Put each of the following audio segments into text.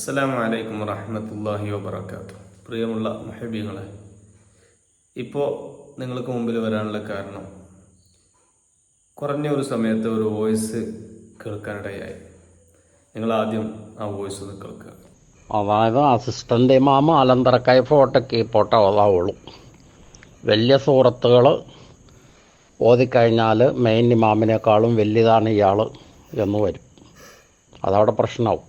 അസ്സലാമു അലൈക്കും വറഹ്മത്തുള്ളാഹി വബറകാതുഹു. പ്രിയമുള്ള മുഹബ്ബീങ്ങളെ, ഇപ്പോൾ നിങ്ങൾക്ക് മുമ്പിൽ വരാനുള്ള കാരണം കുറഞ്ഞ ഒരു സമയത്ത് ഒരു വോയിസ് കേൾക്കാനിടയായി. നിങ്ങൾ ആദ്യം ആ വോയിസ് ഒന്ന് കേൾക്കുക. അതായത് അസിസ്റ്റൻ്റ് ഇമാം അലന്തറക്കായ ഫോട്ടോക്ക് ഓതാവുള്ളൂ. വലിയ സൂറത്തുകൾ ഓതിക്കഴിഞ്ഞാൽ മെയിൻ ഇമാമിനേക്കാളും വലിയതാണ് ഇയാൾ എന്ന് വരും. അതവിടെ പ്രശ്നമാവും.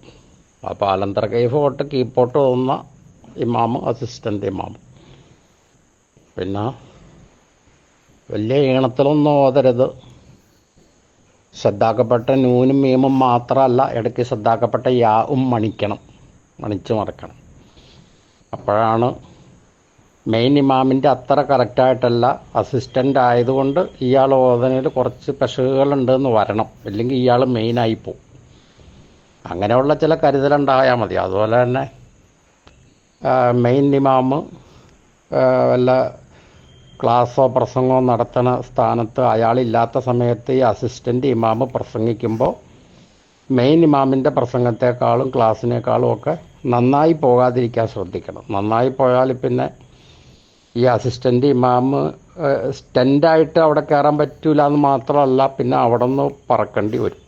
അപ്പോൾ അലന്തറക്കായ ഫോട്ടോ കീപ്പോട്ട് ഓതുന്ന ഇമാം അസിസ്റ്റൻ്റ് ഇമാം. പിന്നെ വലിയ ഈണത്തിലൊന്നും ഓതരുത്. ശ്രദ്ധാക്കപ്പെട്ട നൂനും മീമും മാത്രമല്ല, ഇടയ്ക്ക് ശ്രദ്ധാക്കപ്പെട്ട യാവും മണിച്ച് മറക്കണം. അപ്പോഴാണ് മെയിൻ ഇമാമിൻ്റെ അത്ര കറക്റ്റായിട്ടല്ല, അസിസ്റ്റൻ്റ് ആയതുകൊണ്ട് ഇയാൾ ഓതനയിൽ കുറച്ച് പെശകുകളുണ്ടെന്ന് വരണം. ഇല്ലെങ്കിൽ ഇയാൾ മെയിനായി പോവും. അങ്ങനെയുള്ള ചില കരുതലുണ്ടായാൽ മതി. അതുപോലെ തന്നെ മെയിൻ ഇമാം വല്ല ക്ലാസ്സോ പ്രസംഗമോ നടത്തുന്ന സ്ഥാനത്ത് അയാളില്ലാത്ത സമയത്ത് ഈ അസിസ്റ്റൻ്റ് ഇമാം പ്രസംഗിക്കുമ്പോൾ മെയിൻ ഇമാമിൻ്റെ പ്രസംഗത്തെക്കാളും ക്ലാസ്സിനേക്കാളും ഒക്കെ നന്നായി പോകാതിരിക്കാൻ ശ്രദ്ധിക്കണം. നന്നായി പോയാൽ പിന്നെ ഈ അസിസ്റ്റൻ്റ് ഇമാം സ്റ്റെൻഡായിട്ട് അവിടെ കയറാൻ പറ്റില്ല എന്ന് മാത്രമല്ല, പിന്നെ അവിടെ നിന്ന് പറക്കേണ്ടി വരും.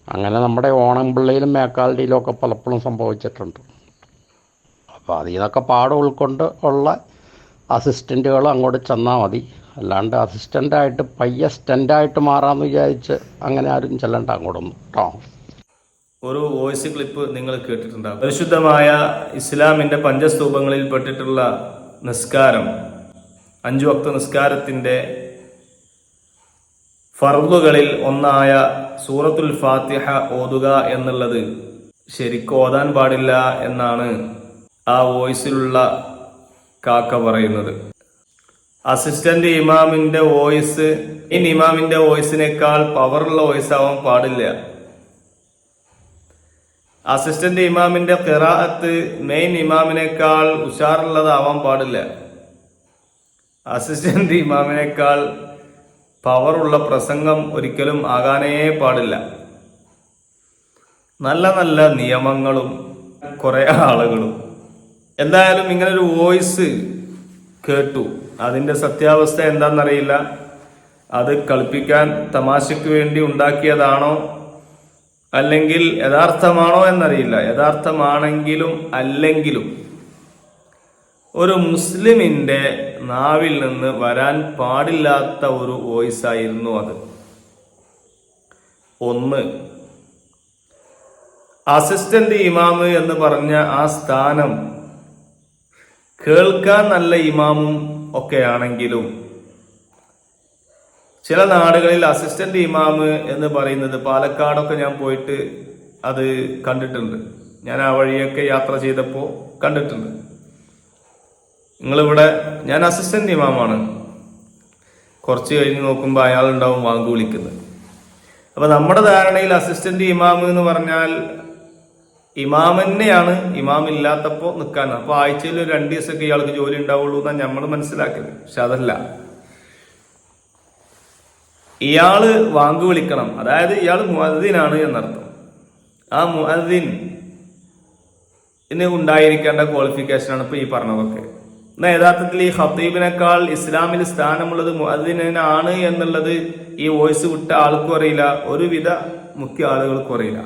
അങ്ങനെ നമ്മുടെ ഓണംപിള്ളയിലും മേക്കാലടിയിലും ഒക്കെ പലപ്പോഴും സംഭവിച്ചിട്ടുണ്ട്. അപ്പോൾ അതിൽ നിന്നൊക്കെ പാഠം ഉൾക്കൊണ്ട് ഉള്ള അസിസ്റ്റൻറ്റുകൾ അങ്ങോട്ട് ചെന്നാൽ മതി. അല്ലാണ്ട് അസിസ്റ്റൻ്റായിട്ട് പയ്യെ സ്റ്റെൻഡായിട്ട് മാറാമെന്ന് വിചാരിച്ച് അങ്ങനെ ആരും ചെല്ലണ്ട അങ്ങോട്ടൊന്നും കേട്ടോ. ഒരു വോയിസ് ക്ലിപ്പ് നിങ്ങൾ കേട്ടിട്ടുണ്ടാകും. പരിശുദ്ധമായ ഇസ്ലാമിൻ്റെ പഞ്ചസ്തൂപങ്ങളിൽ പെട്ടിട്ടുള്ള നിസ്കാരം, 5 വക്ത നിസ്കാരത്തിൻ്റെ ഫർളുകളിൽ ഒന്നായ സൂറത്തുൽ ഫാത്തിഹ ഓതുക എന്നുള്ളത് ശരിക്കും ഓതാൻ പാടില്ല എന്നാണ് ആ വോയിസിലുള്ള കാക്ക പറയുന്നത്. അസിസ്റ്റന്റ് ഇമാമിന്റെ വോയിസ് ഇമാമിന്റെ വോയിസിനേക്കാൾ പവറുള്ള വോയിസ് ആവാൻ പാടില്ല. അസിസ്റ്റന്റ് ഇമാമിന്റെ ഖിറാഅത്ത് മെയിൻ ഇമാമിനേക്കാൾ ഉഷാറുള്ളതാവാൻ പാടില്ല. അസിസ്റ്റന്റ് ഇമാമിനേക്കാൾ പവറുള്ള പ്രസംഗം ഒരിക്കലും ആകാനേ പാടില്ല. നല്ല നല്ല നിയമങ്ങളും കുറെ ആളുകളും എന്തായാലും ഇങ്ങനൊരു വോയിസ് കേട്ടു. അതിൻ്റെ സത്യാവസ്ഥ എന്താണെന്നറിയില്ല. അത് കളിപ്പിക്കാൻ തമാശയ്ക്ക് വേണ്ടി ഉണ്ടാക്കിയതാണോ അല്ലെങ്കിൽ യഥാർത്ഥമാണോ എന്നറിയില്ല. യഥാർത്ഥമാണെങ്കിലും അല്ലെങ്കിലും ഒരു മുസ്ലിമിൻ്റെ നാവിൽ നിന്ന് വരാൻ പാടില്ലാത്ത ഒരു വോയിസ് ആയിരുന്നു അത്. ഒന്ന്, അസിസ്റ്റന്റ് ഇമാമ് എന്ന് പറഞ്ഞ ആ സ്ഥാനം കേൾക്കാൻ നല്ല ഇമാമും ഒക്കെ ആണെങ്കിലും ചില നാടുകളിൽ അസിസ്റ്റന്റ് ഇമാമ് എന്ന് പറയുന്നത്, പാലക്കാടൊക്കെ ഞാൻ പോയിട്ട് അത് കണ്ടിട്ടുണ്ട്. ഞാൻ ആ വഴിയൊക്കെ യാത്ര ചെയ്തപ്പോൾ കണ്ടിട്ടുണ്ട്. നിങ്ങളിവിടെ ഞാൻ അസിസ്റ്റന്റ് ഇമാമാണ്, കുറച്ച് കഴിഞ്ഞ് നോക്കുമ്പോൾ അയാളുണ്ടാവും വാങ്ക് വിളിക്കുന്നത്. അപ്പൊ നമ്മുടെ ധാരണയിൽ അസിസ്റ്റന്റ് ഇമാമ് എന്ന് പറഞ്ഞാൽ ഇമാം തന്നെയാണ്, ഇമാം ഇല്ലാത്തപ്പോൾ നിൽക്കാൻ. അപ്പൊ ആഴ്ചയിൽ 2 ദിവസമൊക്കെ ഇയാൾക്ക് ജോലി ഉണ്ടാവുള്ളൂ എന്നാണ് നമ്മൾ മനസ്സിലാക്കുന്നത്. പക്ഷെ അതല്ല, ഇയാള് വാങ്ക് വിളിക്കണം. അതായത് ഇയാൾ മുഅദ്ദിനാണ് എന്നർത്ഥം. ആ മുഅദ്ദിന് ഉണ്ടായിരിക്കേണ്ട ക്വാളിഫിക്കേഷനാണ് ഇപ്പൊ ഈ പറഞ്ഞതൊക്കെ. എന്നാൽ യഥാർത്ഥത്തിൽ ഈ ഖത്തീബിനേക്കാൾ ഇസ്ലാമിൽ സ്ഥാനമുള്ളത് മുഅദ്ദിനാണ് എന്നുള്ളത് ഈ വോയിസ് വിട്ട ആൾക്കും അറിയില്ല, ഒരുവിധ മുഖ്യ ആളുകൾക്കും അറിയില്ല.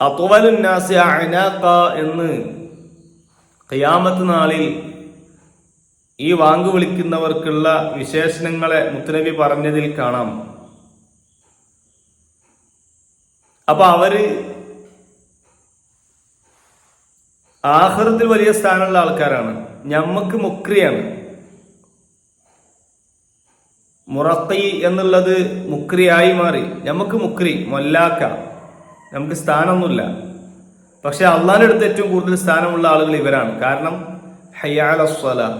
അത്വലുൻ നാസി അഅനാഖ എന്ന് ഖിയാമത്ത് നാളിൽ ഈ വാങ്ക് വിളിക്കുന്നവർക്കുള്ള വിശേഷണങ്ങളെ മുത്തുനബി പറഞ്ഞതിൽ കാണാം. അപ്പൊ അവര് ആഖിറത്തിൽ വലിയ സ്ഥാനമുള്ള ആൾക്കാരാണ്. ഞമ്മക്ക് മുക്രിയാണ്. മുറഖി എന്നുള്ളത് മുക്രിയായി മാറി. നമുക്ക് മുക്രി മൊല്ലാക്ക, നമുക്ക് സ്ഥാനമൊന്നുമില്ല. പക്ഷെ അള്ളാഹിന്റെ അടുത്ത് ഏറ്റവും കൂടുതൽ സ്ഥാനമുള്ള ആളുകൾ ഇവരാണ്. കാരണം ഹയ്യ അലസ് സ്വലാഹ്,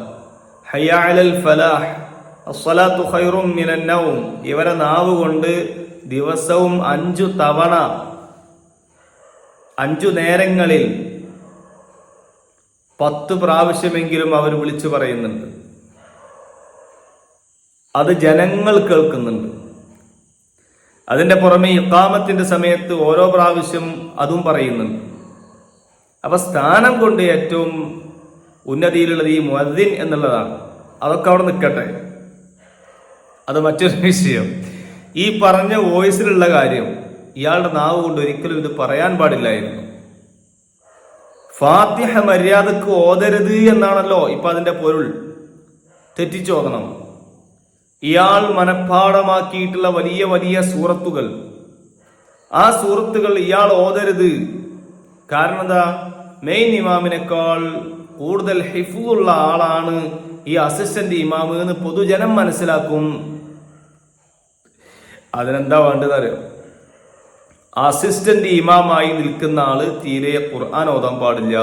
ഹയ്യ അലൽ ഫലാഹ്, അസ്സലാത്തു ഖൈറും മിനൻ നൗം. ഇവരെ നാവ് കൊണ്ട് ദിവസവും 5 തവണ 5 നേരങ്ങളിൽ 10 പ്രാവശ്യമെങ്കിലും അവർ വിളിച്ചു പറയുന്നുണ്ട്. അത് ജനങ്ങൾ കേൾക്കുന്നുണ്ട്. അതിന്റെ പുറമെ ഇഖാമത്തിന്റെ സമയത്ത് ഓരോ പ്രാവശ്യം അതും പറയുന്നുണ്ട്. അപ്പൊ സ്ഥാനം കൊണ്ട് ഏറ്റവും ഉന്നതിയിലുള്ളത് ഈ മുഅദ്ദിൻ എന്നുള്ളതാണ്. അതൊക്കെ അവിടെ നിൽക്കട്ടെ, അത് മറ്റൊരു വിഷയം. ഈ പറഞ്ഞ വോയിസിലുള്ള കാര്യം ഇയാളുടെ നാവ് കൊണ്ട് ഒരിക്കലും ഇത് പറയാൻ പാടില്ലായിരുന്നു. ഫാത്തിഹ മര്യാദക്ക് ഓതരുത് എന്നാണല്ലോ ഇപ്പൊ അതിന്റെ പൊരുൾ. തെറ്റിച്ചോദണം. ഇയാൾ മനഃപ്പാഠമാക്കിയിട്ടുള്ള വലിയ വലിയ സൂറത്തുകൾ, ആ സൂറത്തുകൾ ഇയാൾ ഓതരുത്. കാരണം എന്താ? മെയിൻ ഇമാമിനേക്കാൾ കൂടുതൽ ഹിഫ്ളുള്ള ആളാണ് ഈ അസിസ്റ്റന്റ് ഇമാമ് എന്ന് പൊതുജനം മനസ്സിലാക്കും. അതിനെന്താ വേണ്ടത് അറിയോ? അസിസ്റ്റന്റ് ഇമാമായി നിൽക്കുന്ന ആള് തീരെ ഖുർആൻ ഓതാൻ പാടില്ല.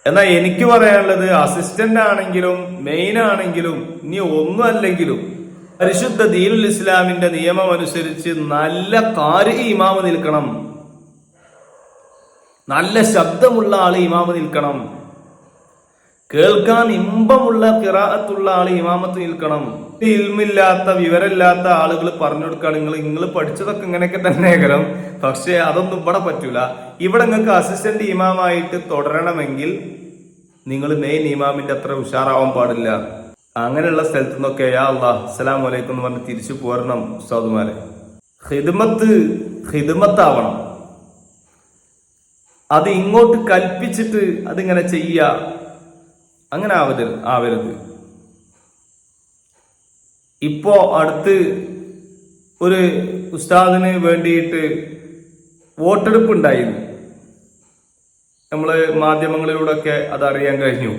എന്നാൽ എനിക്ക് പറയാനുള്ളത്, അസിസ്റ്റന്റ് ആണെങ്കിലും മെയിൻ ആണെങ്കിലും ഇനി ഒന്നും അല്ലെങ്കിലും പരിശുദ്ധ ദീനുൽ ഇസ്ലാമിന്റെ നിയമം അനുസരിച്ച് നല്ല ഖാരി ഇമാമ് നിൽക്കണം, നല്ല ശബ്ദമുള്ള ആള് ഇമാമ് നിൽക്കണം, കേൾക്കാൻ ഇമ്പമുള്ള ഖിറാഅത്തുള്ള ആള് ഇമാമത്ത് നിൽക്കണം. ഇൽമില്ലാത്ത വിവരമില്ലാത്ത ആളുകൾ പറഞ്ഞു കൊടുക്കുകയാണ്, നിങ്ങൾ പഠിച്ചതൊക്കെ ഇങ്ങനെയൊക്കെ തന്നെ ആകണം, പക്ഷെ അതൊന്നും ഇവിടെ പറ്റൂല. ഇവിടെ നിങ്ങൾക്ക് അസിസ്റ്റന്റ് ഇമാമായിട്ട് തുടരണമെങ്കിൽ നിങ്ങൾ മെയിൻ ഇമാമിന്റെ അത്ര ഉഷാറാവാൻ പാടില്ല. അങ്ങനെയുള്ള സ്ഥലത്തു നിന്നൊക്കെ യാ അല്ലാഹ് അസ്സലാമു അലൈക്കും എന്ന് പറഞ്ഞ് തിരിച്ചു പോരണം ഉസ്താദുമാരെ. ഖിദ്മത്താവണം. അത് ഇങ്ങോട്ട് കൽപ്പിച്ചിട്ട് അതിങ്ങനെ ചെയ്യ, അങ്ങനെ ആവരുത്. ഇപ്പോ അടുത്ത് ഒരു ഉസ്താദിന് വേണ്ടിയിട്ട് വോട്ടെടുപ്പ് ഉണ്ടായിരുന്നു. നമ്മള് മാധ്യമങ്ങളിലൂടെ ഒക്കെ അത് അറിയാൻ കഴിഞ്ഞു.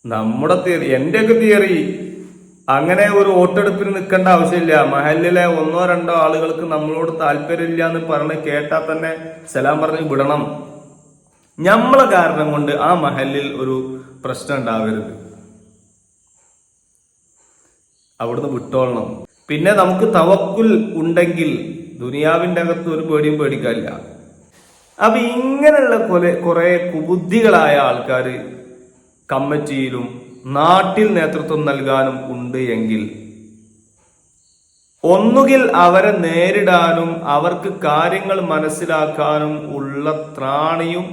നമ്മുടെ തിയറി, എന്റെയൊക്കെ തിയറി, അങ്ങനെ ഒരു വോട്ടെടുപ്പിന് നിൽക്കേണ്ട ആവശ്യമില്ല. മഹല്ലിലെ 1-2 ആളുകൾക്ക് നമ്മളോട് താല്പര്യമില്ല എന്ന് പറഞ്ഞ് കേട്ടാൽ തന്നെ സലാം പറഞ്ഞ് വിടണം. നമ്മളെ കാരണം കൊണ്ട് ആ മഹല്ലിൽ ഒരു പ്രശ്നം ഉണ്ടാവരുത്, അവിടുന്ന് വിട്ടോളണം. പിന്നെ നമുക്ക് തവക്കുൽ ഉണ്ടെങ്കിൽ ദുനിയാവിന്റെ അകത്ത് ഒരു പേടിയും പേടിക്കാനില്ല. അപ്പൊ ഇങ്ങനെയുള്ള കുറെ കുബുദ്ധികളായ ആൾക്കാർ കമ്മിറ്റിയിലും നാട്ടിൽ നേതൃത്വം നൽകാനും ഉണ്ട് എങ്കിൽ ഒന്നുകിൽ അവരെ നേരിടാനും അവർക്ക് കാര്യങ്ങൾ മനസ്സിലാക്കാനും ഉള്ള ത്രാണിയും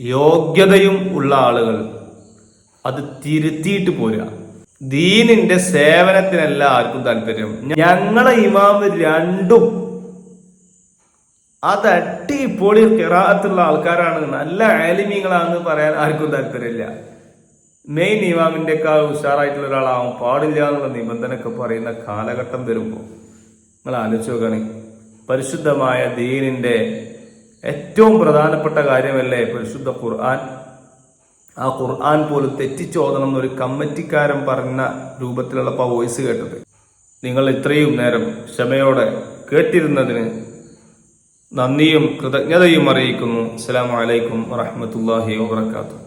യോഗ്യതയും ഉള്ള ആളുകൾ അത് തിരുത്തിയിട്ട് പോരാ. ദീനിന്റെ സേവനത്തിനല്ല ആർക്കും താല്പര്യം. ഞങ്ങളെ ഇമാമ് രണ്ടും അത് അടിപൊളി ഖിറാഅത്തുള്ള ആൾക്കാരാണ്, നല്ല ആലിമീങ്ങളാണെന്ന് പറയാൻ ആർക്കും താല്പര്യമില്ല. മെയിൻ ഇമാമിന്റെ ഒക്കെ ഉഷാറായിട്ടുള്ള ഒരാളാവാൻ പാടില്ല എന്നുള്ള നിബന്ധനയൊക്കെ പറയുന്ന കാലഘട്ടം വരുമ്പോൾ നിങ്ങൾ ആലോചിച്ച് നോക്കുകയാണ്. പരിശുദ്ധമായ ദീനിന്റെ ഏറ്റവും പ്രധാനപ്പെട്ട കാര്യമല്ലേ പരിശുദ്ധ ഖുർആൻ? ആ ഖുർആൻ പോലും തെറ്റിച്ചോദണം എന്നൊരു കമ്മിറ്റിക്കാരൻ പറഞ്ഞ രൂപത്തിലുള്ള വോയിസ് കേട്ടത്. നിങ്ങൾ ഇത്രയും നേരം ക്ഷമയോടെ കേട്ടിരുന്നതിന് നന്ദിയും കൃതജ്ഞതയും അറിയിക്കുന്നു. അസ്സലാമു അലൈക്കും വറഹ്മത്തുള്ളാഹി വബറകാതുഹു.